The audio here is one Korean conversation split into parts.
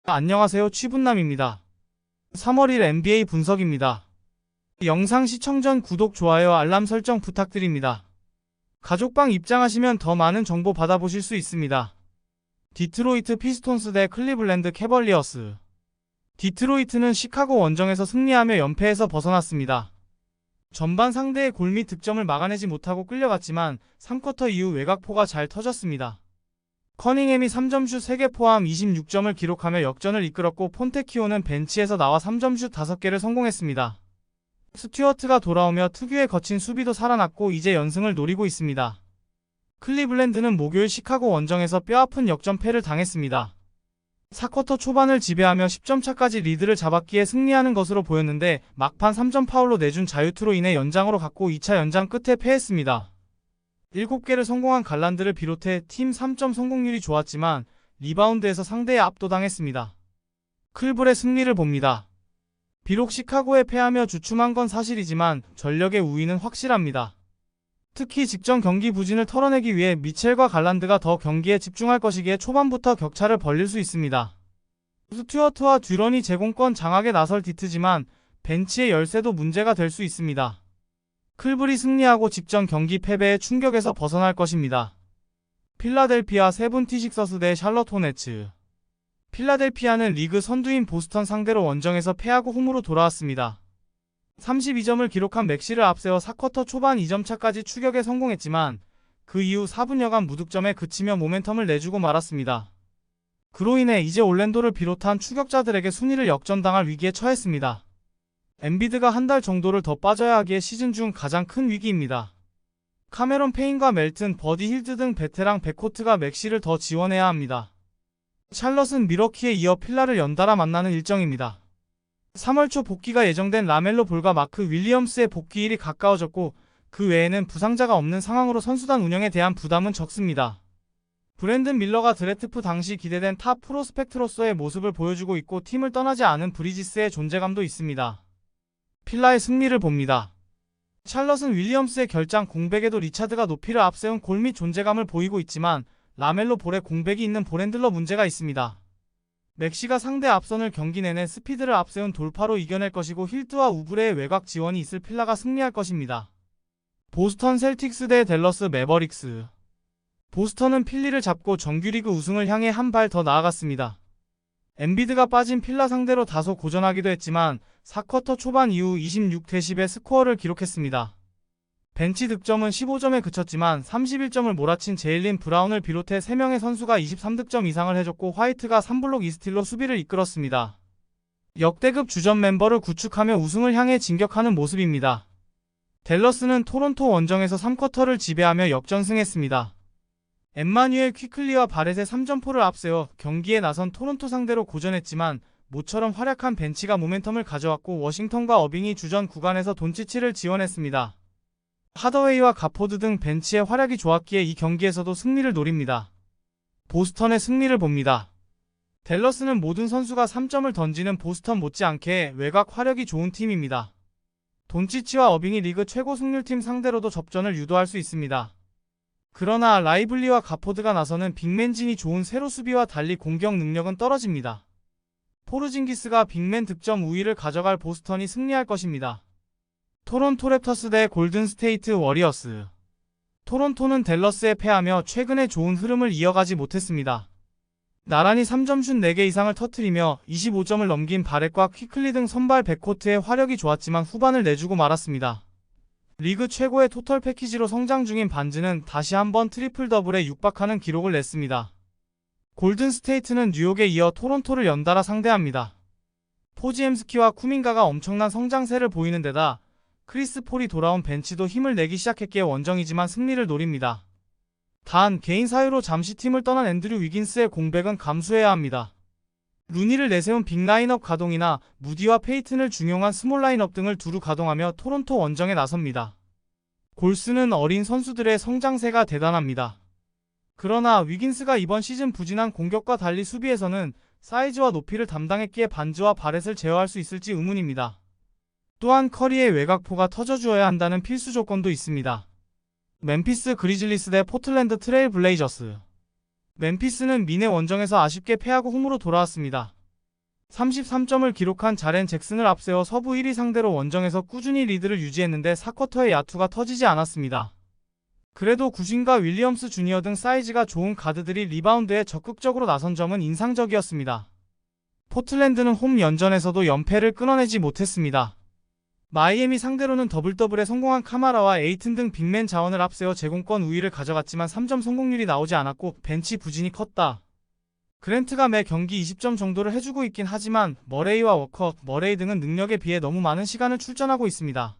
안녕하세요, 취분남입니다. 3월 1 NBA 분석입니다. 영상 시청 전 구독, 좋아요, 알람 설정 부탁드립니다. 가족방 입장하시면 더 많은 정보 받아보실 수 있습니다. 디트로이트 피스톤스 대 클리블랜드 캐벌리어스. 디트로이트는 시카고 원정에서 승리하며 연패에서 벗어났습니다. 전반 상대의 골 및 득점을 막아내지 못하고 끌려갔지만 3쿼터 이후 외곽포가 잘 터졌습니다. 커닝햄이 3점슛 3개 포함 26점을 기록하며 역전을 이끌었고, 폰테키오는 벤치에서 나와 3점슛 5개를 성공했습니다. 스튜어트가 돌아오며 특유의 거친 수비도 살아났고 이제 연승을 노리고 있습니다. 클리블랜드는 목요일 시카고 원정에서 뼈아픈 역전패를 당했습니다. 4쿼터 초반을 지배하며 10점 차까지 리드를 잡았기에 승리하는 것으로 보였는데 막판 3점 파울로 내준 자유투로 인해 연장으로 갔고 2차 연장 끝에 패했습니다. 7개를 성공한 갈란드를 비롯해 팀 3점 성공률이 좋았지만 리바운드에서 상대에 압도당했습니다. 클블의 승리를 봅니다. 비록 시카고에 패하며 주춤한 건 사실이지만 전력의 우위는 확실합니다. 특히 직전 경기 부진을 털어내기 위해 미첼과 갈란드가 더 경기에 집중할 것이기에 초반부터 격차를 벌릴 수 있습니다. 스튜어트와 듀런이 제공권 장악에 나설 디트지만 벤치의 열세도 문제가 될 수 있습니다. 클블이 승리하고 직전 경기 패배의 충격에서 벗어날 것입니다. 필라델피아 세븐티식서스 대 샬럿 호네츠. 필라델피아는 리그 선두인 보스턴 상대로 원정에서 패하고 홈으로 돌아왔습니다. 32점을 기록한 맥시를 앞세워 4쿼터 초반 2점 차까지 추격에 성공했지만 그 이후 4분여간 무득점에 그치며 모멘텀을 내주고 말았습니다. 그로 인해 이제 올랜도를 비롯한 추격자들에게 순위를 역전당할 위기에 처했습니다. 엠비드가 한 달 정도를 더 빠져야 하기에 시즌 중 가장 큰 위기입니다. 카메론 페인과 멜튼, 버디 힐드 등 베테랑 백코트가 맥시를 더 지원해야 합니다. 샬럿은 미러키에 이어 필라를 연달아 만나는 일정입니다. 3월 초 복귀가 예정된 라멜로 볼과 마크 윌리엄스의 복귀일이 가까워졌고 그 외에는 부상자가 없는 상황으로 선수단 운영에 대한 부담은 적습니다. 브랜든 밀러가 드래프트 당시 기대된 탑 프로스펙트로서의 모습을 보여주고 있고 팀을 떠나지 않은 브리지스의 존재감도 있습니다. 필라의 승리를 봅니다. 샬럿은 윌리엄스의 결장 공백에도 리차드가 높이를 앞세운 골 및 존재감을 보이고 있지만 라멜로 볼에 공백이 있는 볼핸들러 문제가 있습니다. 맥시가 상대 앞선을 경기 내내 스피드를 앞세운 돌파로 이겨낼 것이고 힐트와 우브레의 외곽 지원이 있을 필라가 승리할 것입니다. 보스턴 셀틱스 대 댈러스 매버릭스. 보스턴은 필리를 잡고 정규리그 우승을 향해 한 발 더 나아갔습니다. 엠비드가 빠진 필라 상대로 다소 고전하기도 했지만 4쿼터 초반 이후 26대 10의 스코어를 기록했습니다. 벤치 득점은 15점에 그쳤지만 31점을 몰아친 제일린 브라운을 비롯해 3명의 선수가 23득점 이상을 해줬고 화이트가 3블록 2스틸로 수비를 이끌었습니다. 역대급 주전 멤버를 구축하며 우승을 향해 진격하는 모습입니다. 댈러스는 토론토 원정에서 3쿼터를 지배하며 역전승했습니다. 엠마뉴엘 퀴클리와 바렛의 3점포를 앞세워 경기에 나선 토론토 상대로 고전했지만 모처럼 활약한 벤치가 모멘텀을 가져왔고 워싱턴과 어빙이 주전 구간에서 돈치치를 지원했습니다. 하더웨이와 가포드 등 벤치의 활약이 좋았기에 이 경기에서도 승리를 노립니다. 보스턴의 승리를 봅니다. 댈러스는 모든 선수가 3점을 던지는 보스턴 못지않게 외곽 화력이 좋은 팀입니다. 돈치치와 어빙이 리그 최고 승률팀 상대로도 접전을 유도할 수 있습니다. 그러나 라이블리와 가포드가 나서는 빅맨진이 좋은 세로 수비와 달리 공격 능력은 떨어집니다. 포르징기스가 빅맨 득점 우위를 가져갈 보스턴이 승리할 것입니다. 토론토 랩터스 대 골든스테이트 워리어스. 토론토는 댈러스에 패하며 최근에 좋은 흐름을 이어가지 못했습니다. 나란히 3점슛 4개 이상을 터뜨리며 25점을 넘긴 바렛과 퀴클리 등 선발 백코트의 화력이 좋았지만 후반을 내주고 말았습니다. 리그 최고의 토털 패키지로 성장 중인 반즈는 다시 한번 트리플 더블에 육박하는 기록을 냈습니다. 골든스테이트는 뉴욕에 이어 토론토를 연달아 상대합니다. 포지엠스키와 쿠민가가 엄청난 성장세를 보이는 데다 크리스 폴이 돌아온 벤치도 힘을 내기 시작했기에 원정이지만 승리를 노립니다. 단 개인 사유로 잠시 팀을 떠난 앤드류 위긴스의 공백은 감수해야 합니다. 루니를 내세운 빅 라인업 가동이나 무디와 페이튼을 중용한 스몰 라인업 등을 두루 가동하며 토론토 원정에 나섭니다. 골스는 어린 선수들의 성장세가 대단합니다. 그러나 위긴스가 이번 시즌 부진한 공격과 달리 수비에서는 사이즈와 높이를 담당했기에 반즈와 바렛을 제어할 수 있을지 의문입니다. 또한 커리의 외곽포가 터져주어야 한다는 필수 조건도 있습니다. 멤피스 그리즐리스 대 포틀랜드 트레일 블레이저스. 멤피스는 미네 원정에서 아쉽게 패하고 홈으로 돌아왔습니다. 33점을 기록한 자렌 잭슨을 앞세워 서부 1위 상대로 원정에서 꾸준히 리드를 유지했는데 4쿼터에 야투가 터지지 않았습니다. 그래도 구신과 윌리엄스 주니어 등 사이즈가 좋은 가드들이 리바운드에 적극적으로 나선 점은 인상적이었습니다. 포틀랜드는 홈 연전에서도 연패를 끊어내지 못했습니다. 마이애미 상대로는 더블더블에 성공한 카마라와 에이튼 등 빅맨 자원을 앞세워 제공권 우위를 가져갔지만 3점 성공률이 나오지 않았고 벤치 부진이 컸다. 그랜트가 매 경기 20점 정도를 해주고 있긴 하지만 머레이와 워커, 머레이 등은 능력에 비해 너무 많은 시간을 출전하고 있습니다.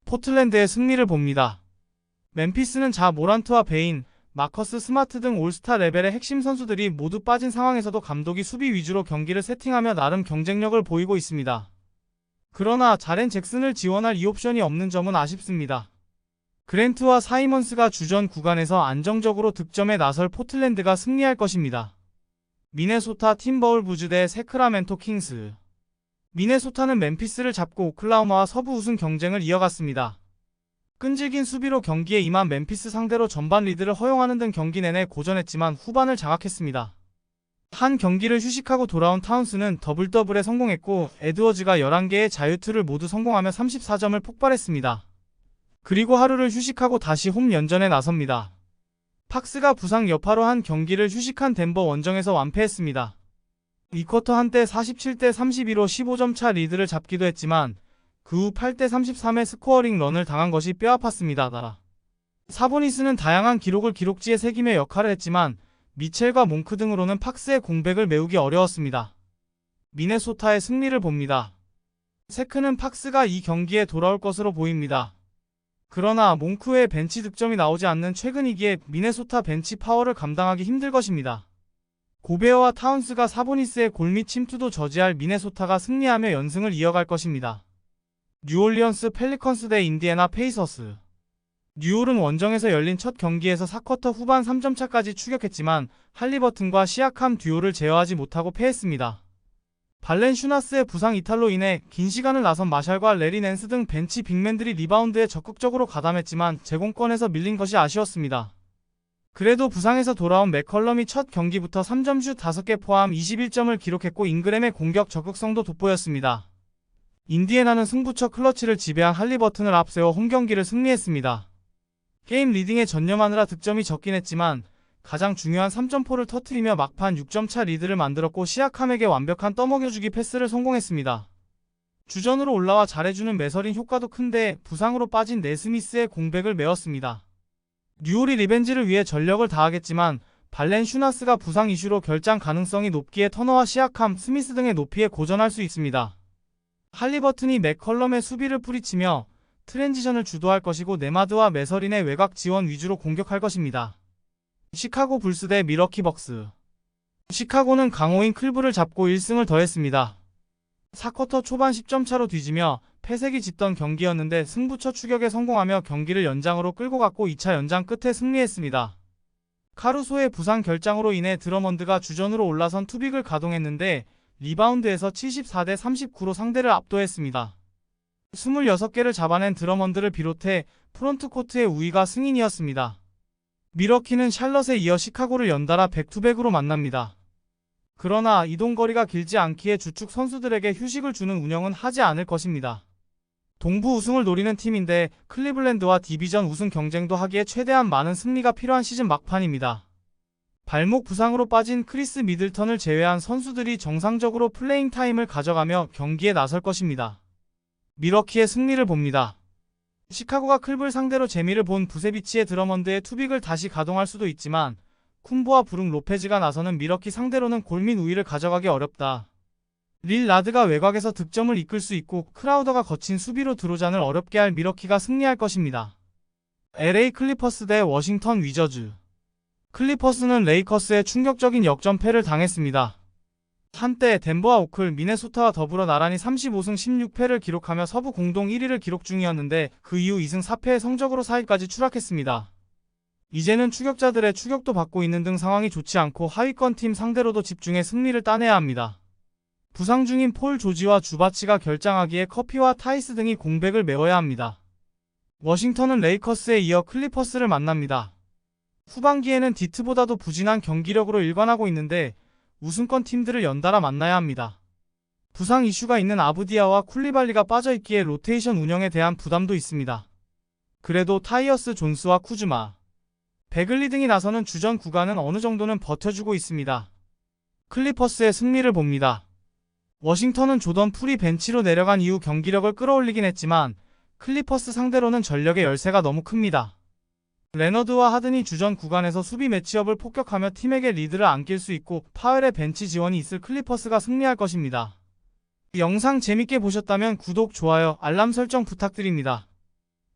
포틀랜드의 승리를 봅니다. 멤피스는 자 모란트와 베인, 마커스 스마트 등 올스타 레벨의 핵심 선수들이 모두 빠진 상황에서도 감독이 수비 위주로 경기를 세팅하며 나름 경쟁력을 보이고 있습니다. 그러나 자렌 잭슨을 지원할 이 옵션이 없는 점은 아쉽습니다. 그랜트와 사이먼스가 주전 구간에서 안정적으로 득점에 나설 포틀랜드가 승리할 것입니다. 미네소타 팀버울브즈 대 세크라멘토 킹스. 미네소타는 멤피스를 잡고 오클라호마와 서부 우승 경쟁을 이어갔습니다. 끈질긴 수비로 경기에 임한 멤피스 상대로 전반 리드를 허용하는 등 경기 내내 고전했지만 후반을 장악했습니다. 한 경기를 휴식하고 돌아온 타운스는 더블더블에 성공했고 에드워즈가 11개의 자유투를 모두 성공하며 34점을 폭발했습니다. 그리고 하루를 휴식하고 다시 홈 연전에 나섭니다. 팍스가 부상 여파로 한 경기를 휴식한 덴버 원정에서 완패했습니다. 2쿼터 한때 47대 32로 15점 차 리드를 잡기도 했지만 그 후 8대 33의 스코어링 런을 당한 것이 뼈아팠습니다. 사보니스는 다양한 기록을 기록지에 새기며 역할을 했지만 미첼과 몽크 등으로는 팍스의 공백을 메우기 어려웠습니다. 미네소타의 승리를 봅니다. 세크는 팍스가 이 경기에 돌아올 것으로 보입니다. 그러나 몽크의 벤치 득점이 나오지 않는 최근이기에 미네소타 벤치 파워를 감당하기 힘들 것입니다. 고베어와 타운스가 사보니스의 골밑 침투도 저지할 미네소타가 승리하며 연승을 이어갈 것입니다. 뉴올리언스 펠리컨스 대 인디애나 페이서스. 뉴올은 원정에서 열린 첫 경기에서 4쿼터 후반 3점 차까지 추격했지만 할리버튼과 시아캄 듀오를 제어하지 못하고 패했습니다. 발렌슈나스의 부상 이탈로 인해 긴 시간을 나선 마샬과 레리 낸스 등 벤치 빅맨들이 리바운드에 적극적으로 가담했지만 제공권에서 밀린 것이 아쉬웠습니다. 그래도 부상에서 돌아온 맥컬럼이 첫 경기부터 3점 슛 5개 포함 21점을 기록했고 잉그램의 공격 적극성도 돋보였습니다. 인디애나는 승부처 클러치를 지배한 할리버튼을 앞세워 홈경기를 승리했습니다. 게임 리딩에 전념하느라 득점이 적긴 했지만 가장 중요한 3점포를 터뜨리며 막판 6점차 리드를 만들었고 시아캄에게 완벽한 떠먹여주기 패스를 성공했습니다. 주전으로 올라와 잘해주는 매설인 효과도 큰데 부상으로 빠진 네스미스의 공백을 메웠습니다. 뉴올이 리벤지를 위해 전력을 다하겠지만 발렌슈나스가 부상 이슈로 결장 가능성이 높기에 터너와 시아캄, 스미스 등의 높이에 고전할 수 있습니다. 할리버튼이 맥컬럼의 수비를 뿌리치며 트랜지션을 주도할 것이고 네마드와 매서린의 외곽 지원 위주로 공격할 것입니다. 시카고 불스 대 미러키 벅스. 시카고는 강호인 클브를 잡고 1승을 더했습니다. 4쿼터 초반 10점 차로 뒤지며 패색이 짙던 경기였는데 승부처 추격에 성공하며 경기를 연장으로 끌고 갔고 2차 연장 끝에 승리했습니다. 카루소의 부상 결장으로 인해 드러먼드가 주전으로 올라선 투빅을 가동했는데 리바운드에서 74대 39로 상대를 압도했습니다. 26개를 잡아낸 드러먼드를 비롯해 프론트코트의 우위가 승인이었습니다. 미러키는 샬럿에 이어 시카고를 연달아 백투백으로 만납니다. 그러나 이동거리가 길지 않기에 주축 선수들에게 휴식을 주는 운영은 하지 않을 것입니다. 동부 우승을 노리는 팀인데 클리블랜드와 디비전 우승 경쟁도 하기에 최대한 많은 승리가 필요한 시즌 막판입니다. 발목 부상으로 빠진 크리스 미들턴을 제외한 선수들이 정상적으로 플레잉 타임을 가져가며 경기에 나설 것입니다. 미러키의 승리를 봅니다. 시카고가 클블 상대로 재미를 본 부세비치의 드러먼드의 투빅을 다시 가동할 수도 있지만 쿤보와 브룩 로페즈가 나서는 미러키 상대로는 골밑 우위를 가져가기 어렵다. 릴라드가 외곽에서 득점을 이끌 수 있고 크라우더가 거친 수비로 드로잔을 어렵게 할 미러키가 승리할 것입니다. LA 클리퍼스 대 워싱턴 위저즈. 클리퍼스는 레이커스의 충격적인 역전패를 당했습니다. 한때 덴버와 오클, 미네소타와 더불어 나란히 35승 16패를 기록하며 서부 공동 1위를 기록 중이었는데 그 이후 2승 4패의 성적으로 4위까지 추락했습니다. 이제는 추격자들의 추격도 받고 있는 등 상황이 좋지 않고 하위권 팀 상대로도 집중해 승리를 따내야 합니다. 부상 중인 폴 조지와 주바치가 결장하기에 커피와 타이스 등이 공백을 메워야 합니다. 워싱턴은 레이커스에 이어 클리퍼스를 만납니다. 후반기에는 디트보다도 부진한 경기력으로 일관하고 있는데 우승권 팀들을 연달아 만나야 합니다. 부상 이슈가 있는 아브디아와 쿨리발리가 빠져있기에 로테이션 운영에 대한 부담도 있습니다. 그래도 타이어스 존스와 쿠즈마, 베글리 등이 나서는 주전 구간은 어느 정도는 버텨주고 있습니다. 클리퍼스의 승리를 봅니다. 워싱턴은 조던 풀이 벤치로 내려간 이후 경기력을 끌어올리긴 했지만 클리퍼스 상대로는 전력의 열세가 너무 큽니다. 레너드와 하든이 주전 구간에서 수비 매치업을 폭격하며 팀에게 리드를 안길 수 있고 파웰의 벤치 지원이 있을 클리퍼스가 승리할 것입니다. 영상 재밌게 보셨다면 구독, 좋아요, 알람 설정 부탁드립니다.